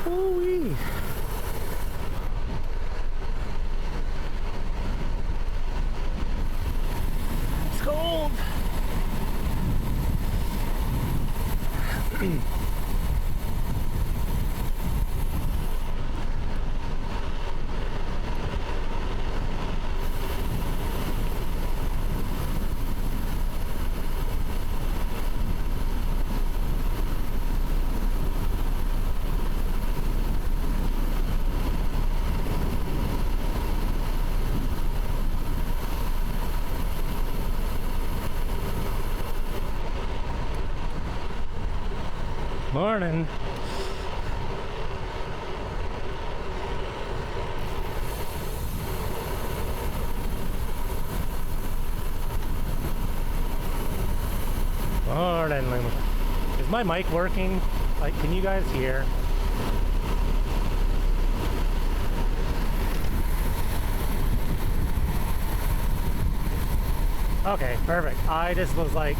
Ooh-wee. It's cold. Morning. Morning. Is my mic working? Like, can you guys hear? Okay, perfect. I just was like,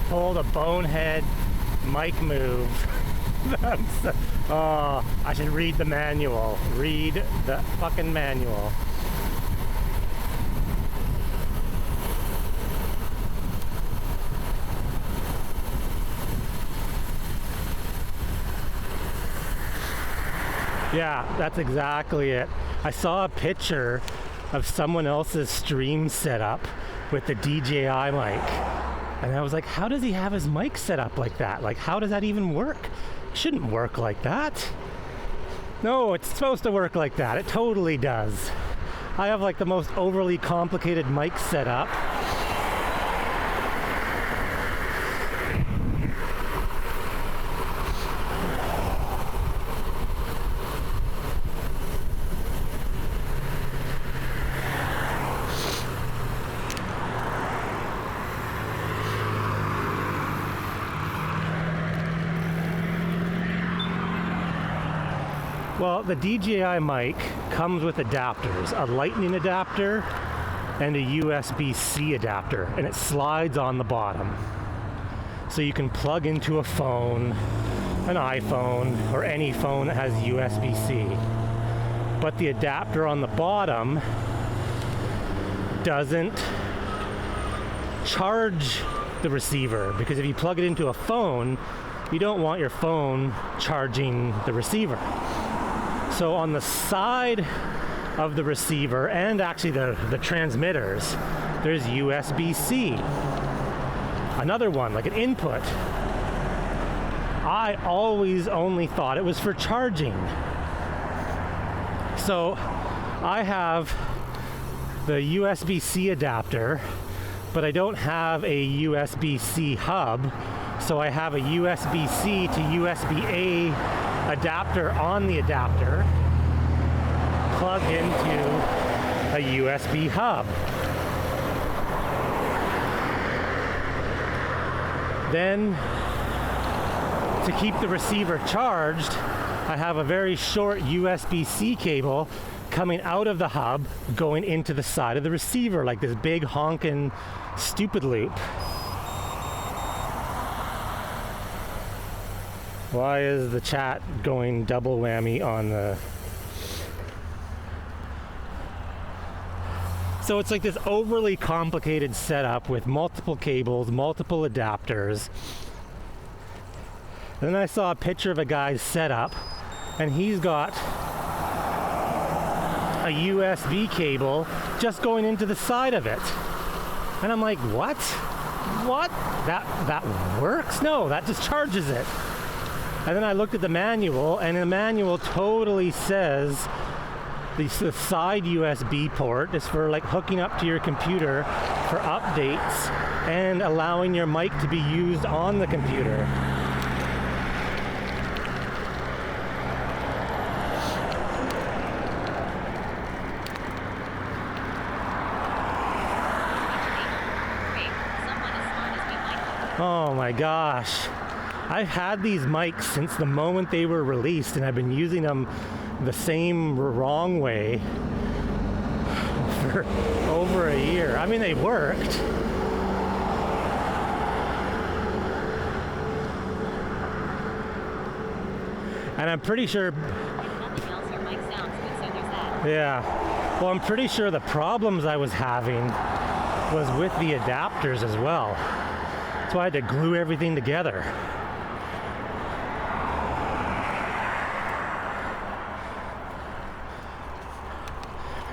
pulled a bonehead mic move. Oh, I should read the manual. Read the fucking manual. Yeah, that's exactly it. I saw a picture of someone else's stream setup with the DJI mic. And I was like, how does he have his mic set up like that? Like, how does that even work? It shouldn't work like that. No, it's supposed to work like that. It totally does. I have like the most overly complicated mic setup. Well, the DJI mic comes with adapters, a lightning adapter and a USB-C adapter, and it slides on the bottom. So you can plug into a phone, an iPhone, or any phone that has USB-C. But the adapter on the bottom doesn't charge the receiver, because if you plug it into a phone, you don't want your phone charging the receiver. So on the side of the receiver, and actually the transmitters, there's USB-C. Another one, like an input. I always only thought it was for charging. So I have the USB-C adapter, but I don't have a USB-C hub. So I have a USB-C to USB-A adapter on the adapter, plug into a USB hub. Then, to keep the receiver charged, I have a very short USB-C cable coming out of the hub, going into the side of the receiver, like this big honkin' stupid loop. Why is the chat going double whammy on the... So it's like this overly complicated setup with multiple cables, multiple adapters. And then I saw a picture of a guy's setup, and he's got a USB cable just going into the side of it. And I'm like, what? What? That works? No, that just charges it. And then I looked at the manual, and the manual totally says the side USB port is for like hooking up to your computer for updates and allowing your mic to be used on the computer. Oh my gosh. I've had these mics since the moment they were released, and I've been using them the same wrong way for over a year. I mean, they worked. And I'm pretty sure... If nothing else, your mic sounds good, so there's that. Yeah. Well, I'm pretty sure the problems I was having was with the adapters as well. So I had to glue everything together.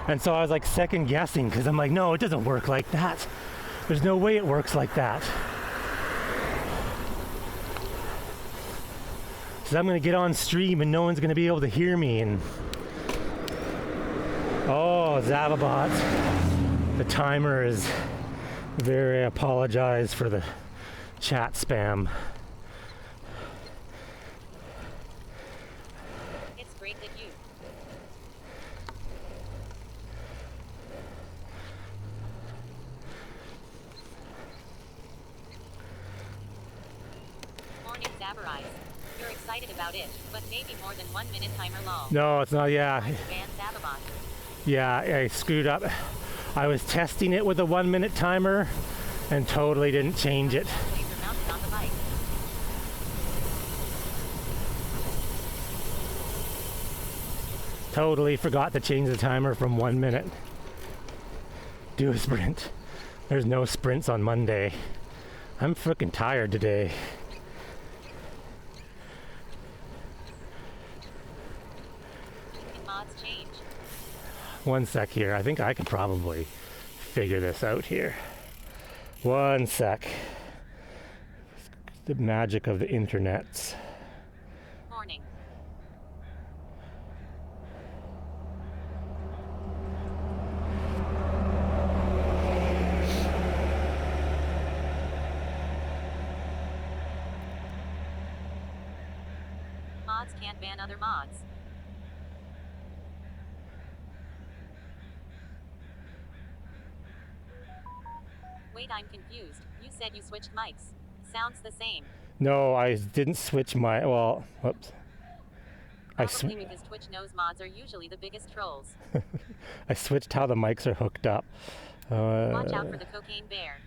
And so I was like second guessing because I'm like, no, it doesn't work like that. There's no way it works like that. So I'm gonna get on stream and no one's gonna be able to hear me. And oh, Zavabot, the timer is very, apologize for the chat spam. It's great that you. Morning, Zabarize. You're excited about it, but maybe more than 1 minute timer long. No, it's not, yeah. Van Zababot. Yeah, I screwed up. I was testing it with a 1 minute timer and totally didn't change it. Laser mounted on the bike. Totally forgot to change the timer from 1 minute. Do a sprint. There's no sprints on Monday. I'm freaking tired today. Can mods change? One sec here. I think I can probably figure this out here. One sec. The magic of the internet. Morning. Mods can't ban other mods. Wait, I'm confused. You said you switched mics. Sounds the same. No, I didn't switch my, well, whoops. Probably because Twitch knows mods are usually the biggest trolls. I switched how the mics are hooked up. Watch out for the cocaine bear.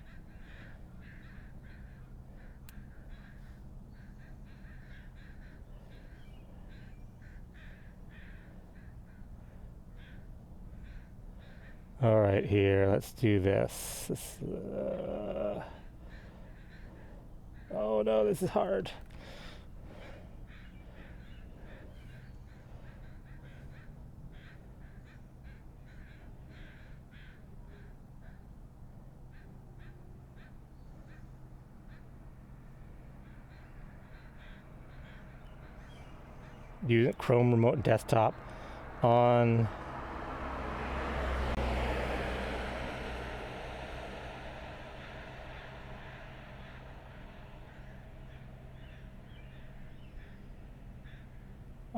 All right, here, let's do this. Oh no, this is hard. Use Chrome Remote Desktop on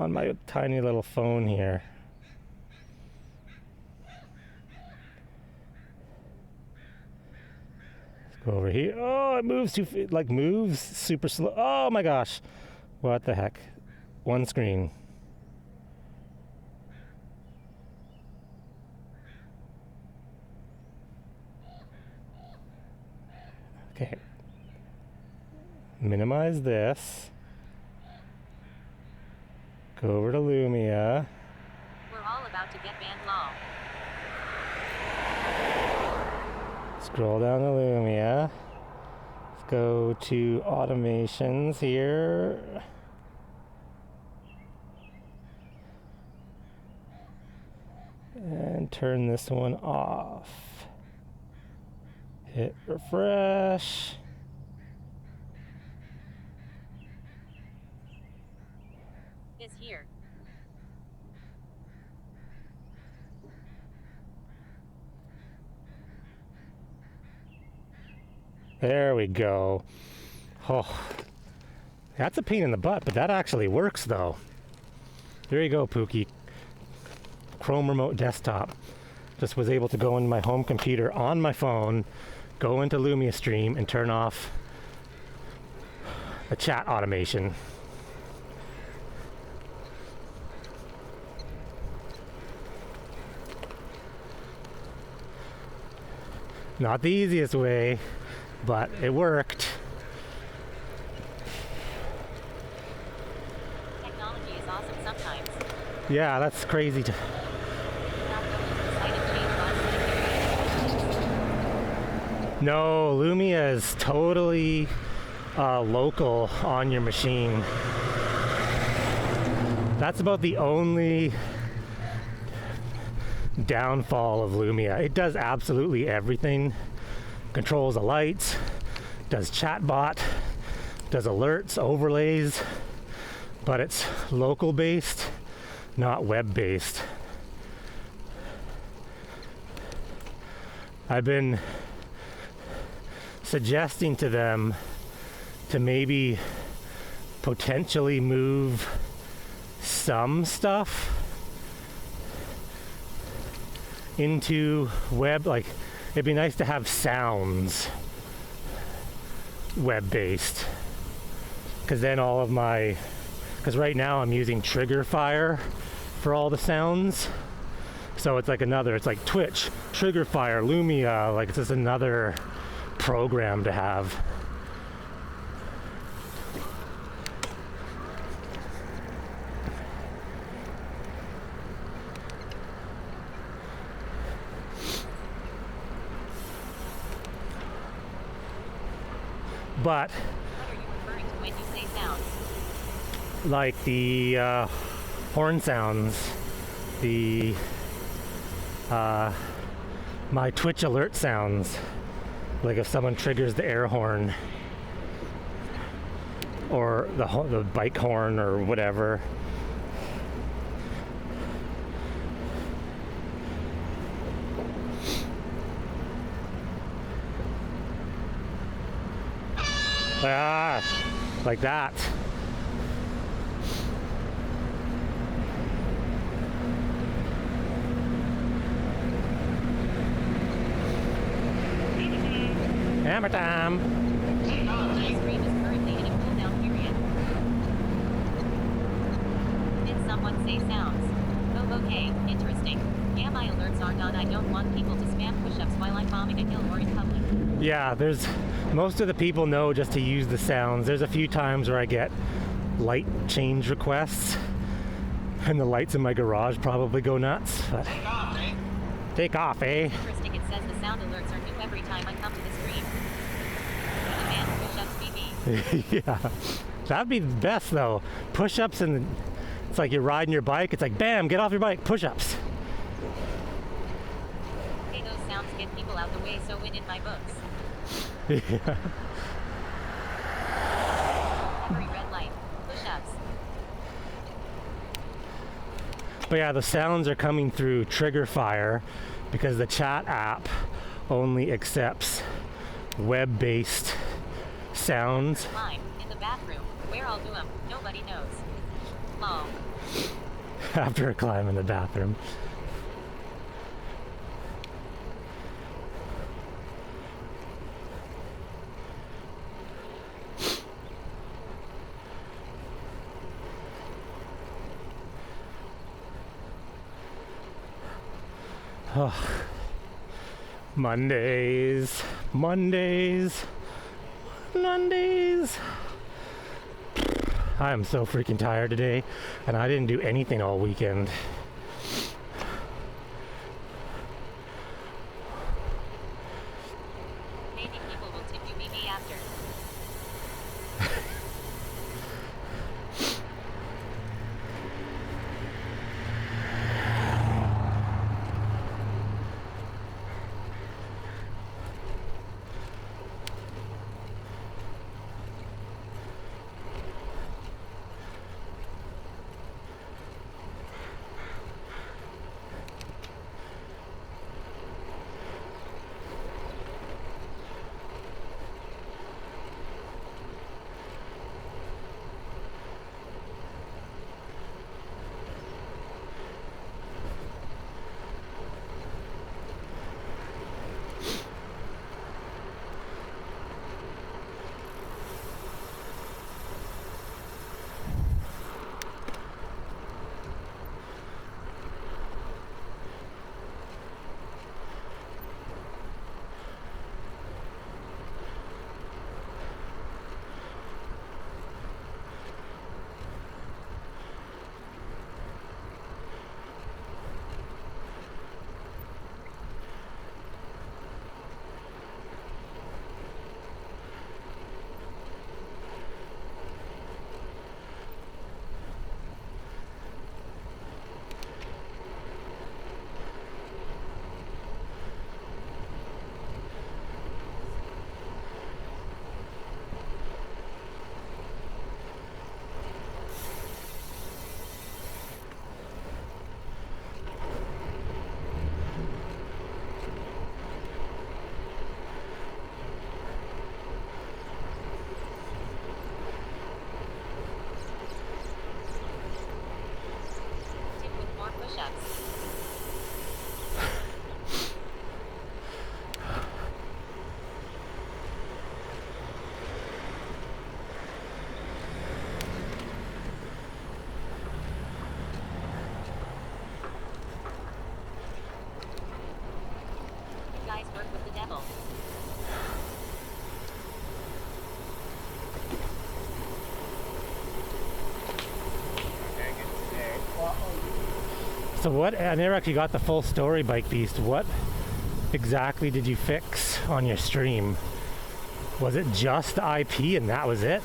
my tiny little phone here. Let's go over here. Oh, it moves moves super slow. Oh my gosh. What the heck? One screen. Okay. Minimize this. Go over to Lumia. We're all about to get banned law. Scroll down to Lumia. Let's go to automations here. And turn this one off. Hit refresh. Is here. There we go. Oh, that's a pain in the butt, but that actually works though. There you go, Pookie. Chrome remote desktop. Just was able to go into my home computer on my phone, go into Lumia Stream and turn off the chat automation. Not the easiest way, but it worked. Technology is awesome sometimes. Yeah, that's crazy. No, Lumia is totally local on your machine. That's about the only downfall of Lumia. It does absolutely everything. Controls the lights, does chatbot, does alerts, overlays, but it's local based, not web based. I've been suggesting to them to maybe potentially move some stuff into web. Like, it'd be nice to have sounds web-based, because then all of my, because right now I'm using Triggerfire for all the sounds, so it's like another, it's like Twitch, Triggerfire, Lumia, like it's just another program to have. But What are you referring to when you say sounds? like the horn sounds, the my Twitch alert sounds, like if someone triggers the air horn or the bike horn or whatever. Ah, like that. Hammer time. The stream is currently in a cooldown period. Did someone say sounds? Oh, okay, interesting. Yeah, my alerts are on. I don't want people to spam push-ups while I'm bombing a hill or in public. Yeah, there's most of the people know just to use the sounds. There's a few times where I get light change requests, and the lights in my garage probably go nuts. But take off, eh? Interesting, it says the sound alerts are new every time I come to the stream. Demand push-ups BB. Yeah, that'd be the best though. Push-ups, and it's like you're riding your bike. It's like, bam, get off your bike, push-ups. Hey, those sounds get people out the way, so win in my books. Yeah. Every red light. Push-ups. But yeah, the sounds are coming through Triggerfire because the chat app only accepts web-based sounds. Mine, in the bathroom. Where I'll do them, nobody knows. Oh. After a climb in the bathroom. Oh. Mondays. I am so freaking tired today, and I didn't do anything all weekend. many people will tip you maybe after? Tip with more push-ups. You guys work with the devil. So what, I never actually got the full story, Bike Beast. What exactly did you fix on your stream? Was it just the IP and that was it?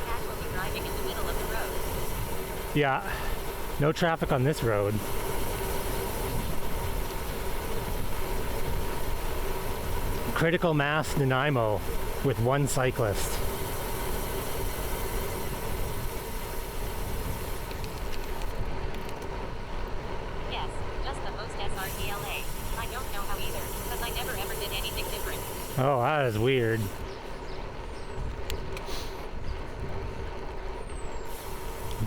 Casually driving in the middle of the road. Yeah, no traffic on this road. Critical mass Nanaimo with one cyclist. Yes, just the most SRTLA. I don't know how either, because I never ever did anything different. Oh, that is weird.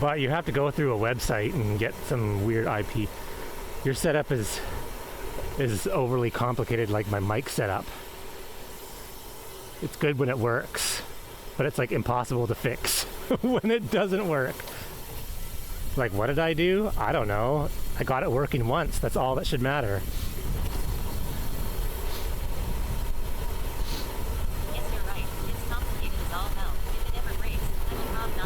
But you have to go through a website and get some weird IP. Your setup is overly complicated, like my mic setup. It's good when it works, but it's like impossible to fix when it doesn't work. Like, what did I do? I don't know. I got it working once. That's all that should matter. Yes, you're right. It's complicated as all hell. If it ever breaks, I will rob not.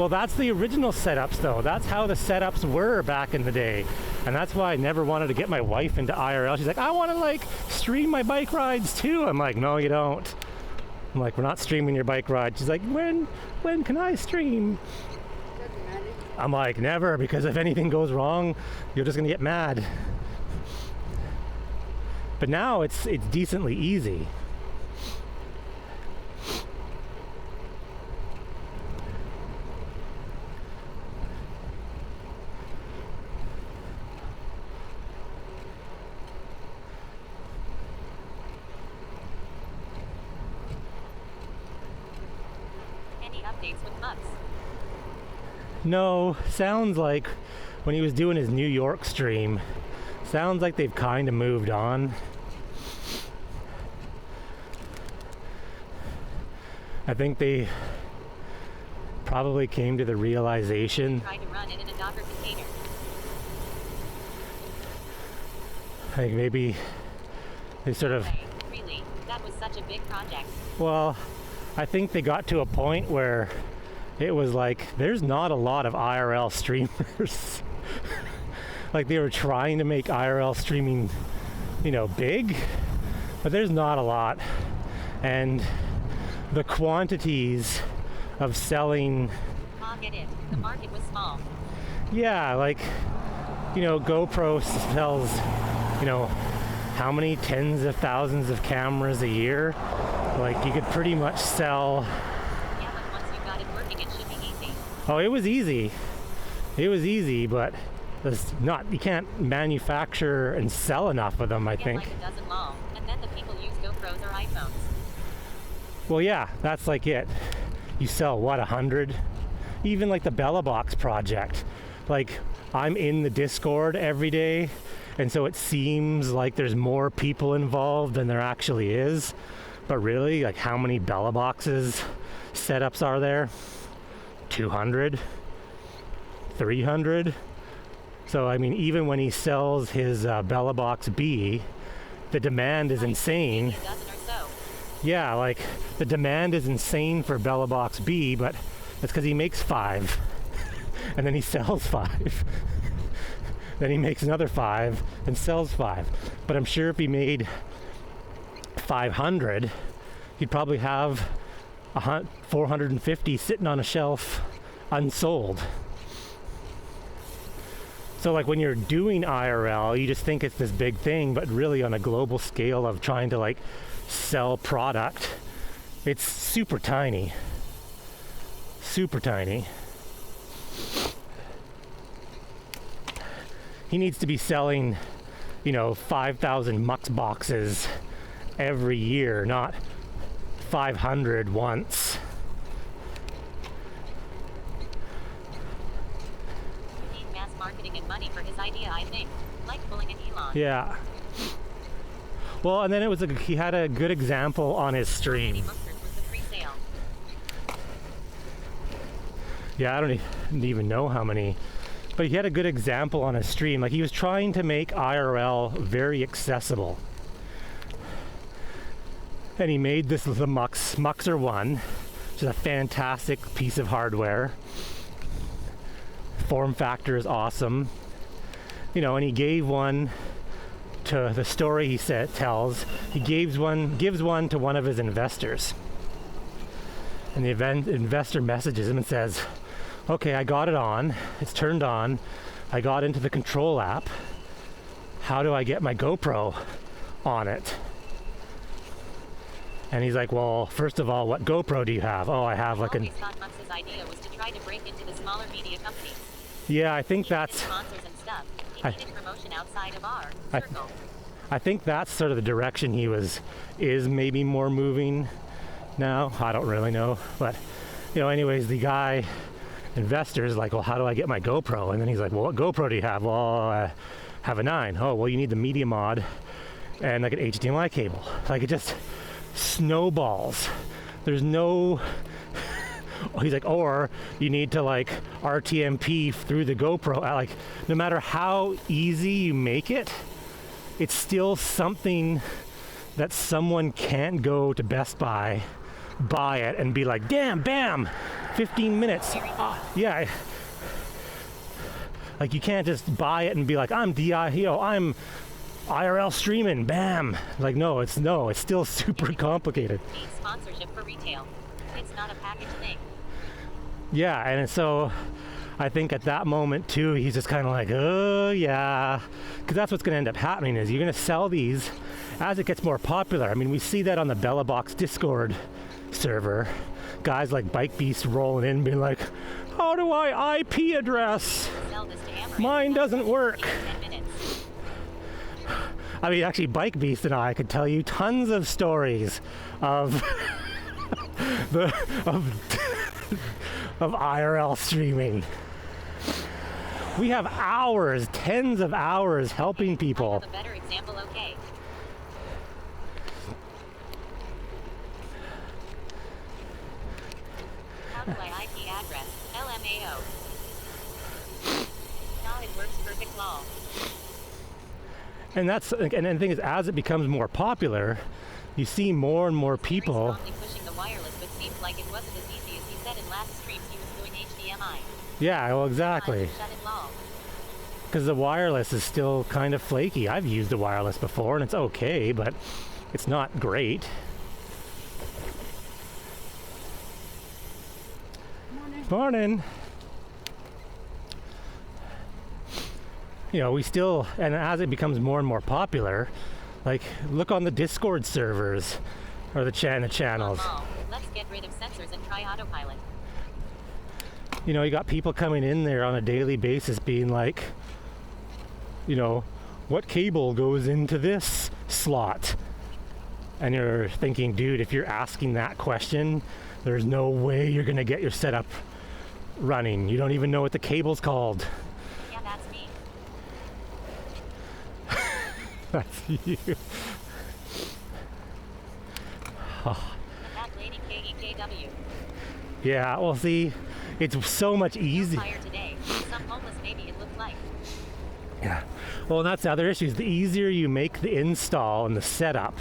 That's the original setups though. That's how the setups were back in the day. And that's why I never wanted to get my wife into IRL. She's like, I want to like stream my bike rides too. I'm like, no, you don't. I'm like, we're not streaming your bike ride. She's like, when can I stream? I'm like, never, because if anything goes wrong, you're just gonna get mad. But now it's decently easy. Any updates with Mugs? No, sounds like when he was doing his New York stream, sounds like they've kind of moved on. I think they probably came to the realization. Tried to run it in a Docker container. Like maybe they sort of, Really? That was such a big project. well, I think they got to a point where it was like, there's not a lot of IRL streamers. Like they were trying to make IRL streaming big, but there's not a lot. And the quantities of selling, I get it. The market was small. yeah, like, GoPro sells, how many tens of thousands of cameras a year? Like, you could pretty much sell. Yeah, but once you got it working, it should be easy. Oh, it was easy. It was easy, but you can't manufacture and sell enough of them, I think. Like a dozen long, and then the people use GoPros or iPhones. Well, yeah, that's like it. You sell, 100? Even like the Bella Box project. Like, I'm in the Discord every day, and so it seems like there's more people involved than there actually is. But really, like, how many Bella Boxes setups are there? 200? 300? So, I mean, even when he sells his Bella Box B, the demand is insane. A dozen or so. Yeah, like, the demand is insane for Bella Box B, but that's because he makes 5. And then he sells 5. Then he makes another 5 and sells 5. But I'm sure if he made 500, he'd probably have 450 sitting on a shelf unsold. So like when you're doing IRL, you just think it's this big thing, but really on a global scale of trying to like sell product, it's super tiny. Super tiny. He needs to be selling, 5,000 Mux boxes every year, not 500 once. He needs mass marketing and money for his idea, I think. Like pulling an Elon. Yeah. Well, and then he had a good example on his stream. Was the free sale. Yeah, I don't even know how many. But he had a good example on his stream. Like, he was trying to make IRL very accessible. And he made the Muxer 1, which is a fantastic piece of hardware. Form factor is awesome. And he gave one to the story he tells. He gives one to one of his investors. And the investor messages him and says, okay, I got it on. It's turned on. I got into the control app. How do I get my GoPro on it? And he's like, well, first of all, what GoPro do you have? Oh, I have like an... I always thought Mux's idea was to try to break into the smaller media companies. Yeah, I think that's... sponsors and stuff. He needed promotion outside of our circle. I think that's sort of the direction he is maybe more moving now. I don't really know. But, anyways, the guy... investors like, well, how do I get my GoPro? And then he's like, well, what GoPro do you have? Well, I have a 9. Oh, well, you need the media mod and like an HDMI cable. Like, it just snowballs. There's no... he's like, or you need to like RTMP through the GoPro. Like, no matter how easy you make it, it's still something that someone can't go to Best Buy, buy it, and be like, damn, bam, 15 minutes. Yeah. Like, you can't just buy it and be like, I'm IRL streaming, bam. Like, no, it's still super complicated. Need sponsorship for retail. It's not a package thing. Yeah, and so I think at that moment too, he's just kind of like, oh yeah, because that's what's going to end up happening is you're going to sell these as it gets more popular. I mean, we see that on the Bella Box Discord server. Guys like Bike Beast rolling in being like, how do I IP address? Mine doesn't work. I mean, actually, Bike Beast and I could tell you tons of stories of of IRL streaming. We have hours, tens of hours helping people. I have a better example, okay? How do I IP address? LMAO. Now it works perfect law. And the thing is, as it becomes more popular, you see more and more people. Pushing the wireless, but seems like it wasn't as easy as he said in last streams. He was doing HDMI. Yeah, well, exactly. because the wireless is still kind of flaky. I've used the wireless before and it's okay, but it's not great. Morning. You know, we still, and as it becomes more and more popular, like look on the Discord servers or the channels. Let's get rid of sensors and try autopilot. You know, you got people coming in there on a daily basis being like, you know, what cable goes into this slot? And you're thinking, dude, if you're asking that question, there's no way you're gonna get your setup running. You don't even know what the cable's called. Yeah, that's me. That's you. Oh. That lady KEKW. Yeah, well, see, it's so much easier. Fire today. Some homeless baby it looked like. Yeah. Well, and that's the other issue. Is the easier you make the install and the setup,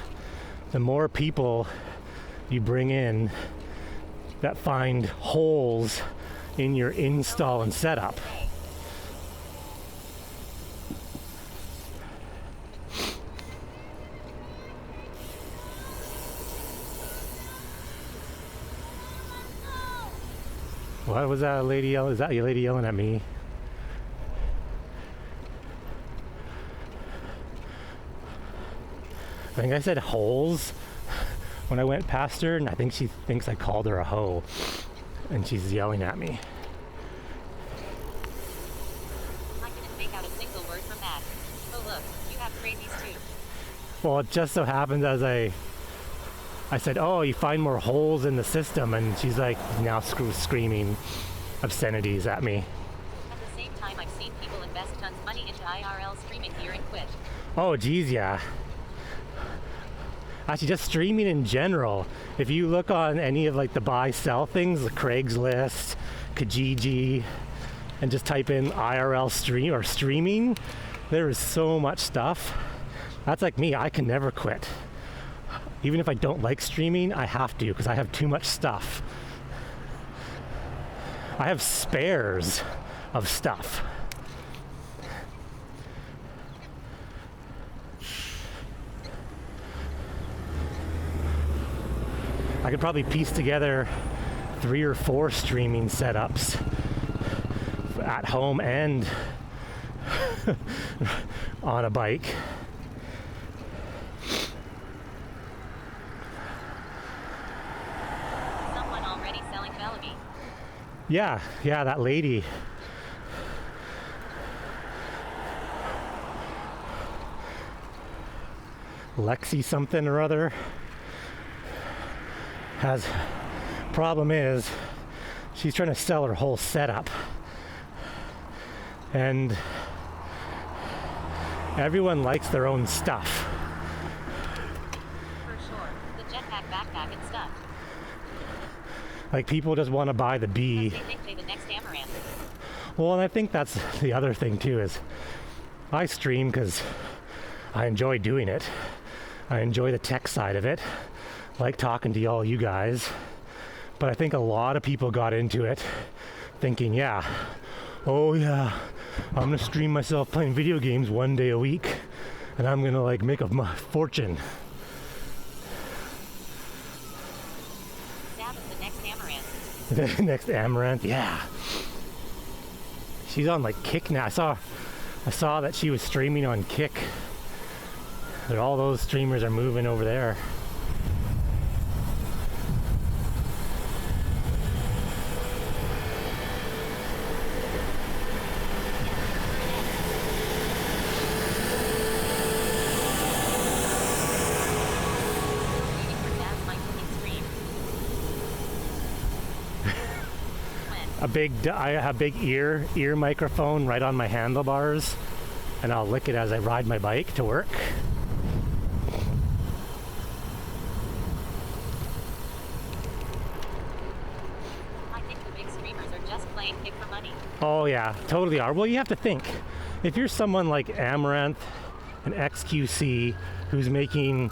the more people you bring in that find holes in your install and setup. What was that lady yelling? Is that your lady yelling at me? I think I said holes when I went past her, and I think she thinks I called her a hoe, and she's yelling at me. I couldn't make out a single word from that. Oh look, you have crazies too. Well, it just so happens as I said, oh, you find more holes in the system, and she's like now screaming obscenities at me. At the same time, I've seen people invest tons of money into IRL streaming gear and quit. Oh, geez, yeah. Actually, just streaming in general. If you look on any of like the buy-sell things, the Craigslist, Kijiji, and just type in IRL stream or streaming, there is so much stuff. That's like me, I can never quit. Even if I don't like streaming, I have to because I have too much stuff. I have spares of stuff. I could probably piece together 3 or 4 streaming setups at home and on a bike. Someone already selling Bellamy. Yeah, that lady. Lexi something or other. Problem is, she's trying to sell her whole setup. And everyone likes their own stuff. For sure. The jetpack backpack and stuff. Like people just want to buy the B. They think they're the next Amaranth. Well, and I think that's the other thing too is I stream because I enjoy doing it. I enjoy the tech side of it. Like talking to all you guys. But I think a lot of people got into it thinking, yeah, oh yeah, I'm gonna stream myself playing video games 1 day a week and I'm gonna like make a fortune. Zab is the next Amaranth. The next Amaranth, yeah. She's on like Kick now. I saw that she was streaming on Kick. All those streamers are moving over there. I have a big ear microphone right on my handlebars, and I'll lick it as I ride my bike to work. I think the big streamers are just playing Kick for money. Oh yeah, totally are. Well, you have to think, if you're someone like Amaranth and XQC who's making,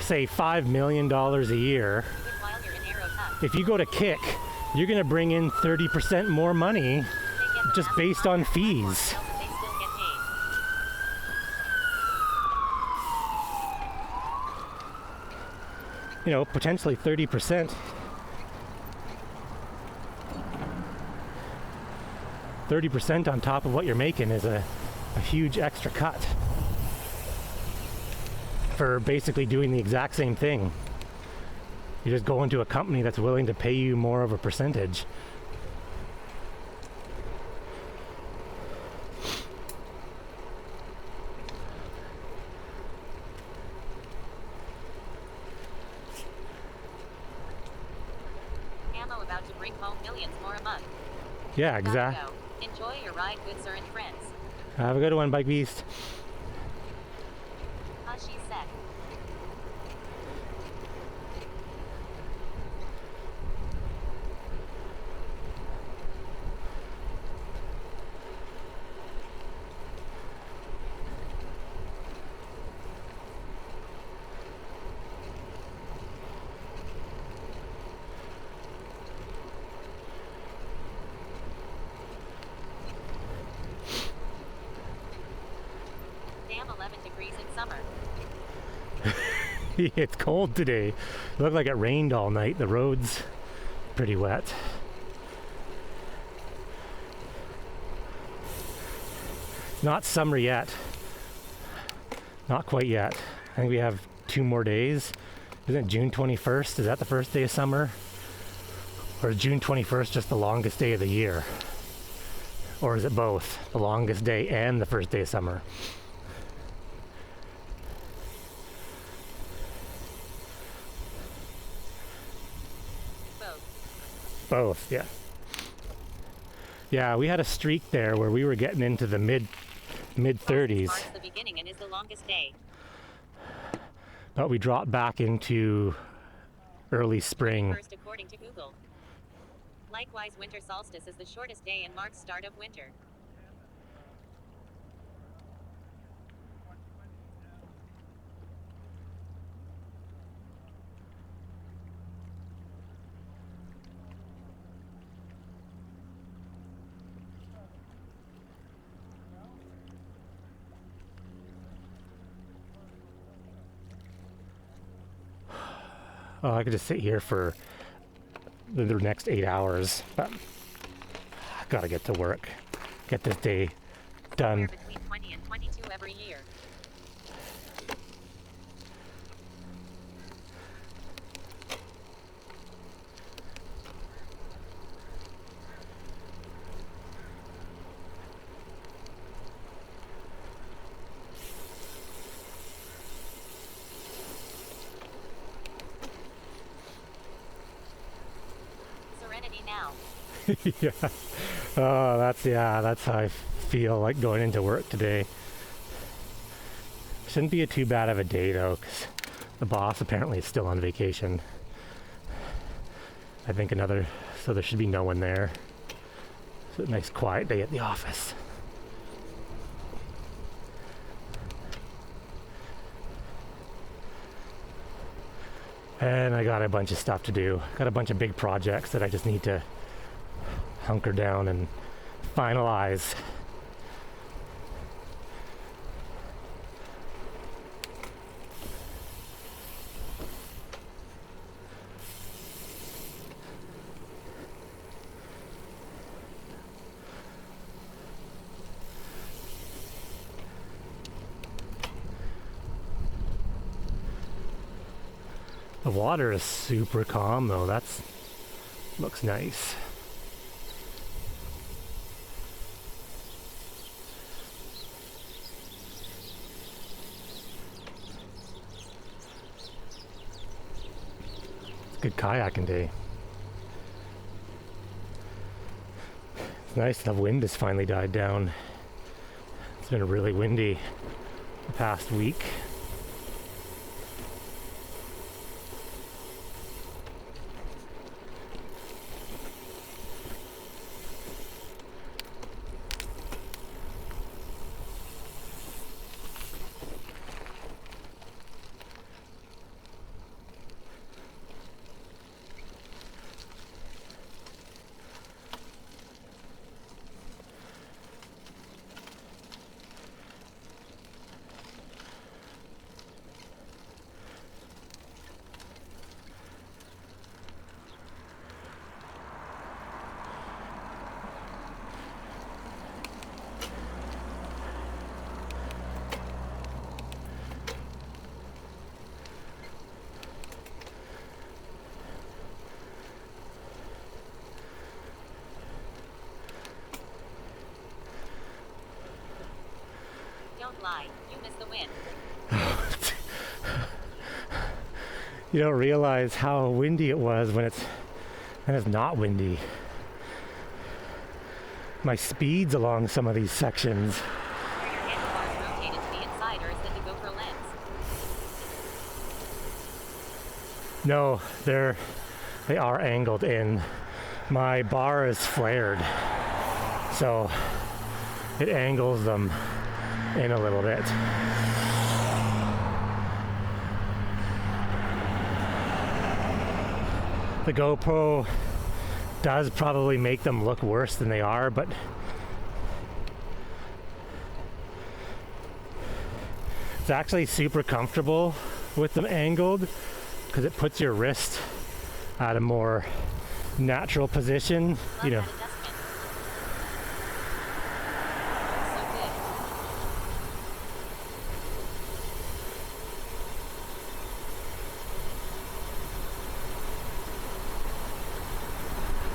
say, $5 million a year, While you're in Arrow Hut, if you go to Kick, you're gonna bring in 30% more money they get the just massive based on platform fees. sales and they still get potentially 30%. 30% on top of what you're making is a huge extra cut for basically doing the exact same thing. You just go into a company that's willing to pay you more of a percentage. Ammo about to bring home millions more a month. Yeah, Gotta exactly. go. Enjoy your ride, good sir and friends. Have a good one, Bike Beast. She said. Damn, 11 degrees in summer. It's cold today. It looked like it rained all night. The road's pretty wet. Not summer yet. Not quite yet. I think we have 2 more days. Isn't it June 21st? Is that the first day of summer? Or is June 21st just the longest day of the year? Or is it both? The longest day and the first day of summer? Both, yeah. Yeah, we had a streak there where we were getting into the mid 30s. Marks the beginning and is the longest day. But we dropped back into early spring. First, according to Google. Likewise, winter solstice is the shortest day and marks start of winter. Oh, I could just sit here for the next 8 hours, but I gotta get to work. Get this day done. Somewhere between 20 and 22 every year. Serenity now. Yeah. Oh, that's how I feel like going into work today. Shouldn't be too bad of a day though, because the boss apparently is still on vacation. I think so there should be no one there. So a nice quiet day at the office. And I got a bunch of stuff to do. Got a bunch of big projects that I just need to hunker down and finalize. The water is super calm though. Looks nice. It's a good kayaking day. It's nice the wind has finally died down. It's been really windy the past week. fly. You miss the wind. You don't realize how windy it was when it's not windy. My speeds along some of these sections. Are your handlebars rotated to the inside or is that the GoPro lens? No, they are angled in. My bar is flared, so it angles them in a little bit. The GoPro does probably make them look worse than they are, but it's actually super comfortable with them angled because it puts your wrist at a more natural position, you know.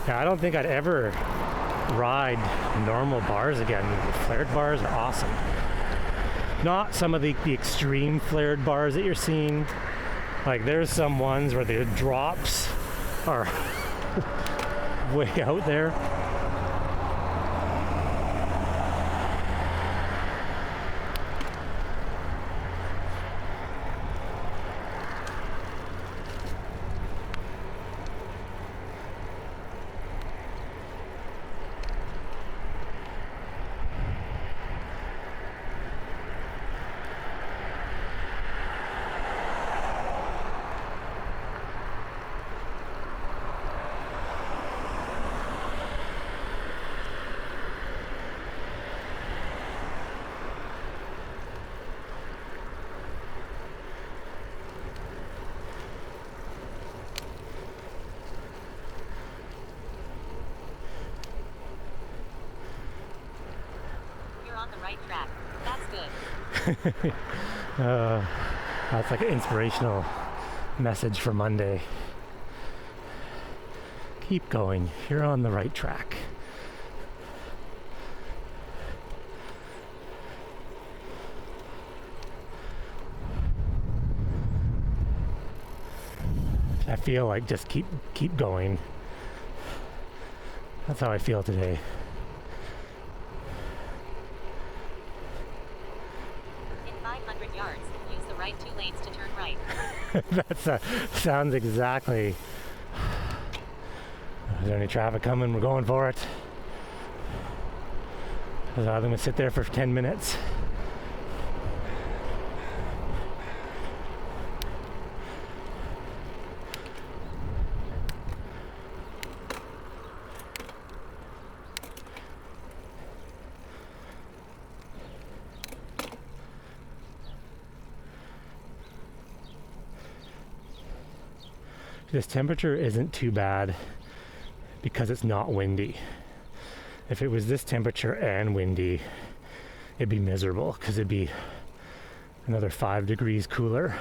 Yeah, I don't think I'd ever ride normal bars again. Flared bars are awesome. Not some of the extreme flared bars that you're seeing. Like there's some ones where the drops are way out there. On the right track. That's good. That's like an inspirational message for Monday. Keep going. You're on the right track. I feel like just keep going. That's how I feel today. In 500 yards, use the right 2 lanes to turn right. That sounds exactly. Is there any traffic coming? We're going for it. I'm going to sit there for 10 minutes. This temperature isn't too bad because it's not windy. If it was this temperature and windy, it'd be miserable because it'd be another 5 degrees cooler.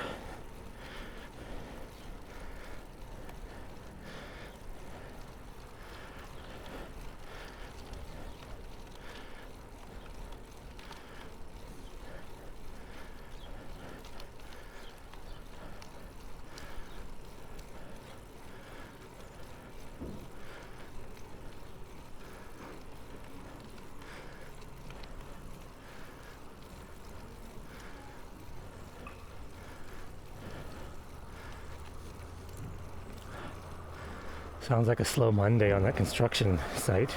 Sounds like a slow Monday on that construction site.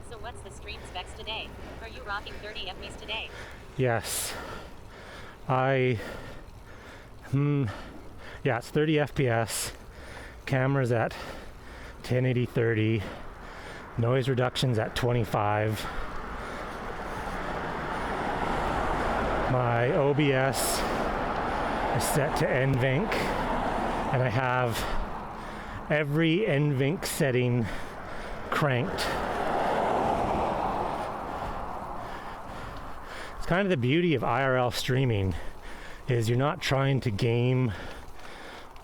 So what's the stream specs today? Are you rocking 30 FPS today? Yes. Yeah, it's 30 FPS. Camera's at 1080 30. Noise reduction's at 25. My OBS is set to NVENC, and I have every NVENC setting cranked. It's kind of the beauty of IRL streaming is you're not trying to game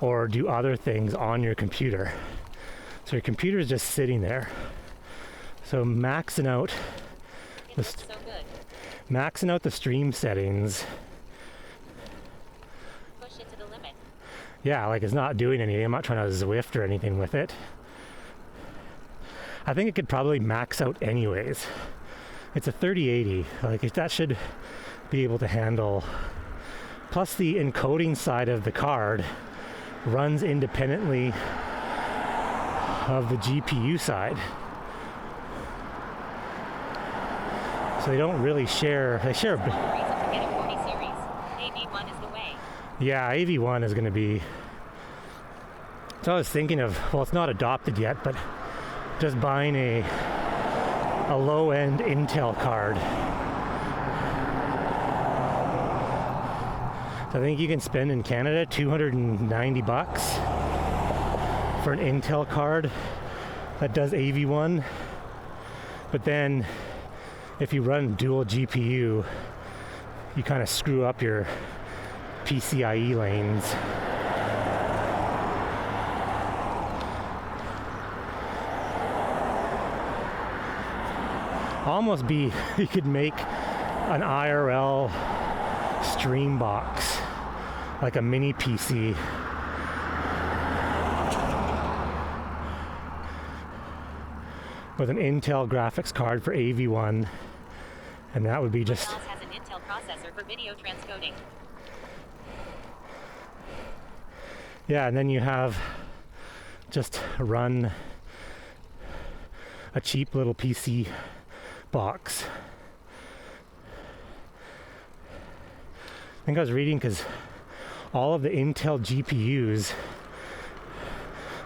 or do other things on your computer. So your computer is just sitting there. So maxing out the stream settings. Push it to the limit. Yeah, like it's not doing anything. I'm not trying to Zwift or anything with it. I think it could probably max out anyways. It's a 3080. Like that should be able to handle. Plus the encoding side of the card runs independently of the GPU side. So they don't really share. They share. AV1 is the way. Yeah, AV1 is going to be. So I was thinking of. Well, it's not adopted yet, but just buying a low-end Intel card. So I think you can spend in Canada $290 for an Intel card that does AV1. But then if you run dual GPU, you kind of screw up your PCIe lanes. Almost be, you could make an IRL stream box, like a mini PC. With an Intel graphics card for AV1, and that would be just. Has an Intel processor for video transcoding. Yeah, and then you have just run a cheap little PC box. I think I was reading because all of the Intel GPUs,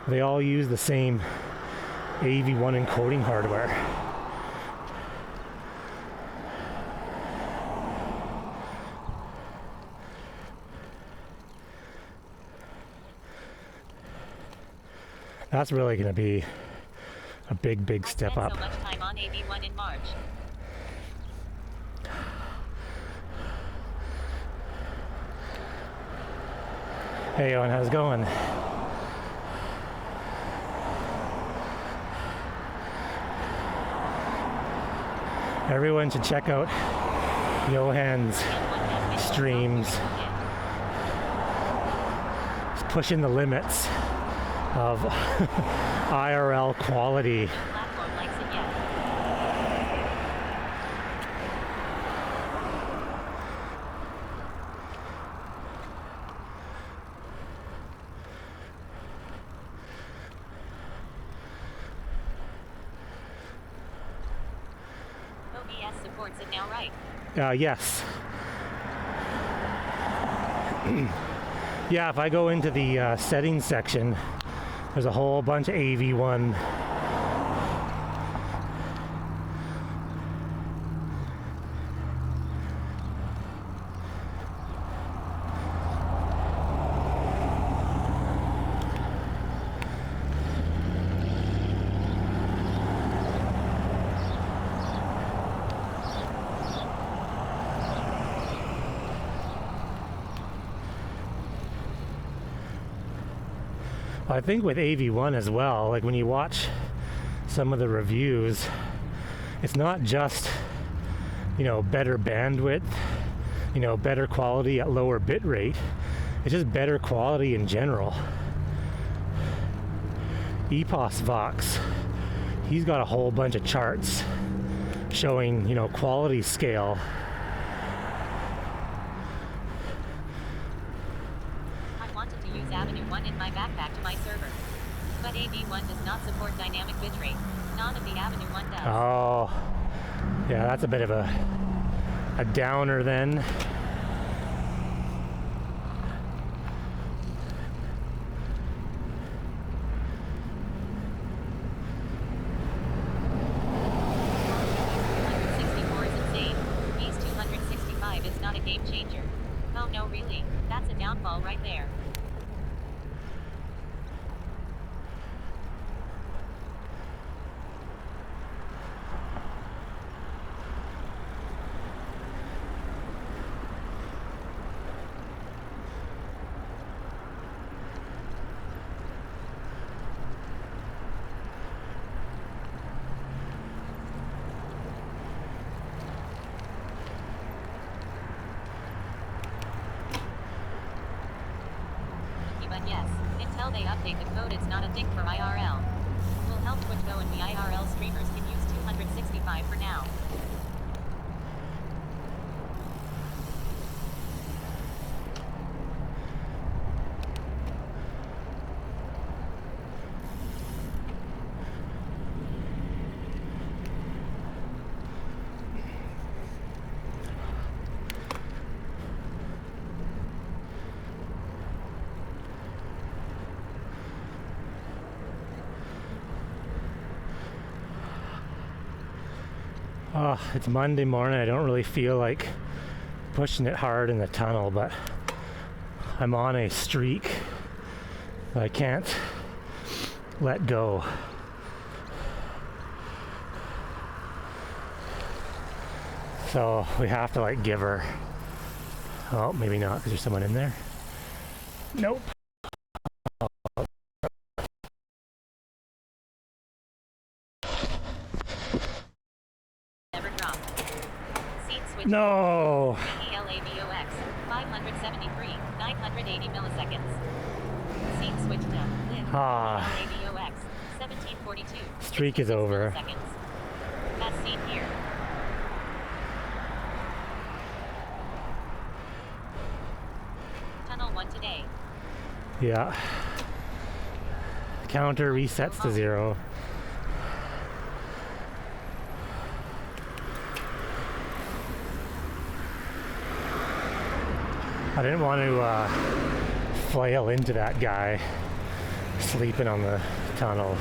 they all use the same AV1 encoding hardware. That's really going to be a big step up. So much time on AV1 in March. Hey Owen, how's it going? Everyone should check out Johan's streams. He's pushing the limits of IRL quality. Platform likes it yet. OBS supports it now, right? Yes. Yeah, if I go into the settings section, there's a whole bunch of AV1. I think with AV1 as well, like when you watch some of the reviews, it's not just, better bandwidth, better quality at lower bit rate. It's just better quality in general. Epos Vox, he's got a whole bunch of charts showing, quality scale. Avenue 1 in my backpack to my server. But AV1 does not support dynamic bitrate. None of the Avenue 1 does. Oh, yeah, that's a bit of a downer then. is insane. Base 265 is not a game changer. Oh no, really? That's a downfall right there. update the code. It's not a ding for IRL. Will help Twitch go and the IRL streamers can use 265 for now. Oh, it's Monday morning. I don't really feel like pushing it hard in the tunnel, but I'm on a streak that I can't let go. So we have to like give her. Oh, maybe not because there's someone in there. Nope. No. ELAVOX 573 980 milliseconds. Scene switch now. ELAVOX 1742. Streak is over. Pass scene here. Tunnel 1 today. Yeah. Counter resets to 0. I didn't want to flail into that guy sleeping on the tunnel.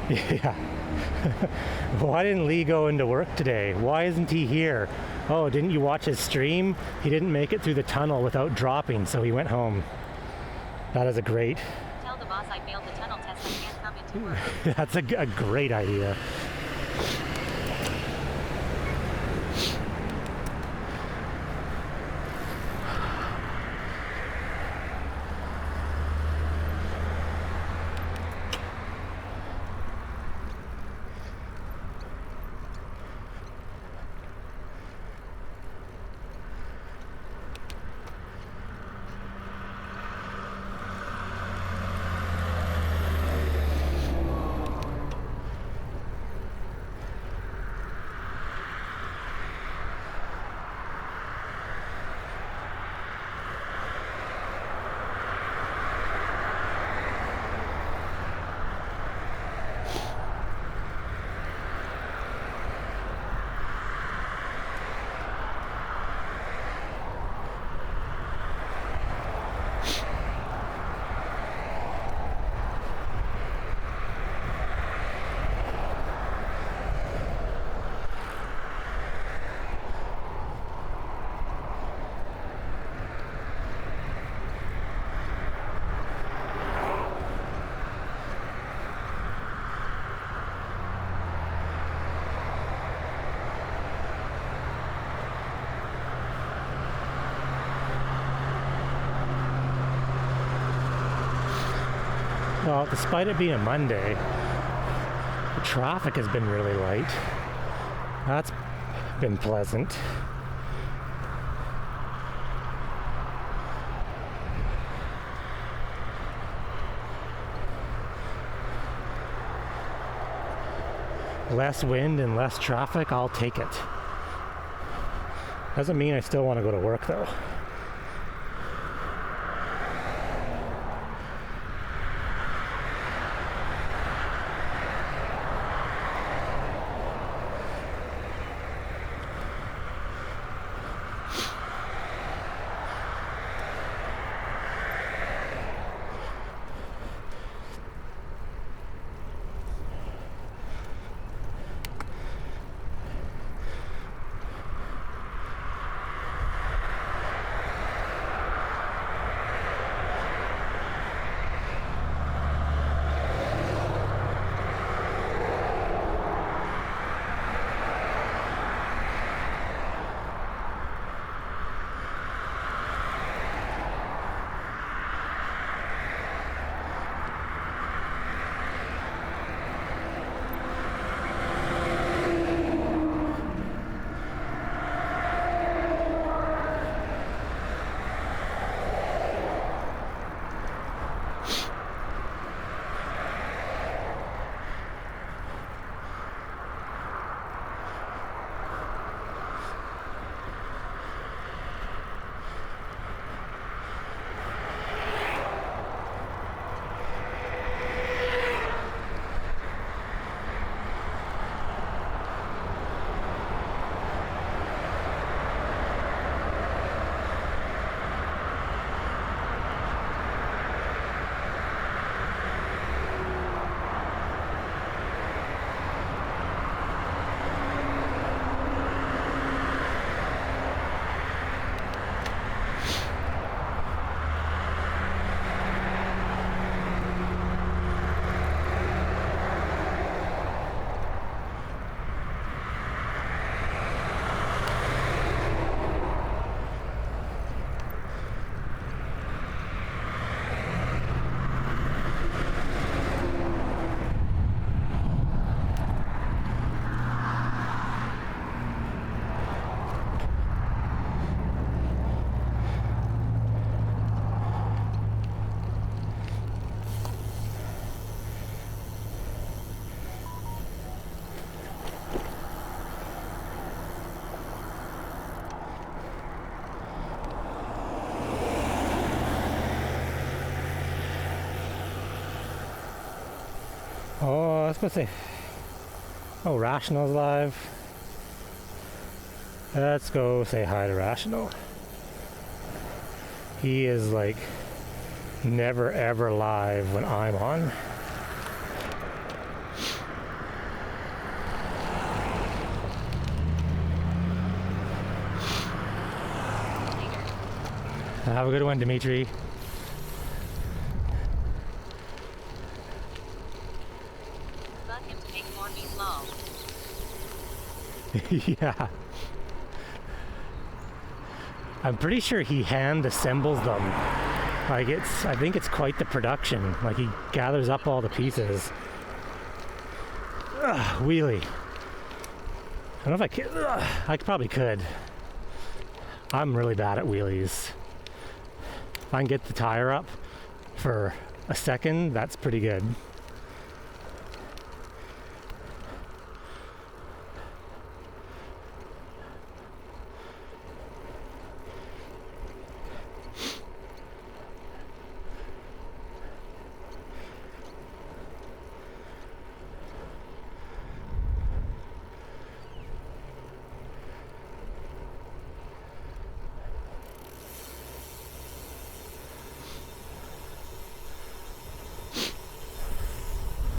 Yeah. Why didn't Lee go into work today? Why isn't he here? Oh, didn't you watch his stream? He didn't make it through the tunnel without dropping, so he went home. That is a great... Tell the boss I failed the tunnel test. I can't come into work. That's a great idea. Well, despite it being a Monday, the traffic has been really light. That's been pleasant. Less wind and less traffic, I'll take it. Doesn't mean I still want to go to work though. Oh, I was gonna say, oh, Rational's live. Let's go say hi to Rational. He is like never ever live when I'm on. Have a good one, Dimitri. Bug him to make more meatloaf. Yeah. I'm pretty sure he hand assembles them. Like I think it's quite the production. Like he gathers up all the pieces. Ugh, wheelie. I don't know if I can. I probably could. I'm really bad at wheelies. If I can get the tire up for a second, that's pretty good.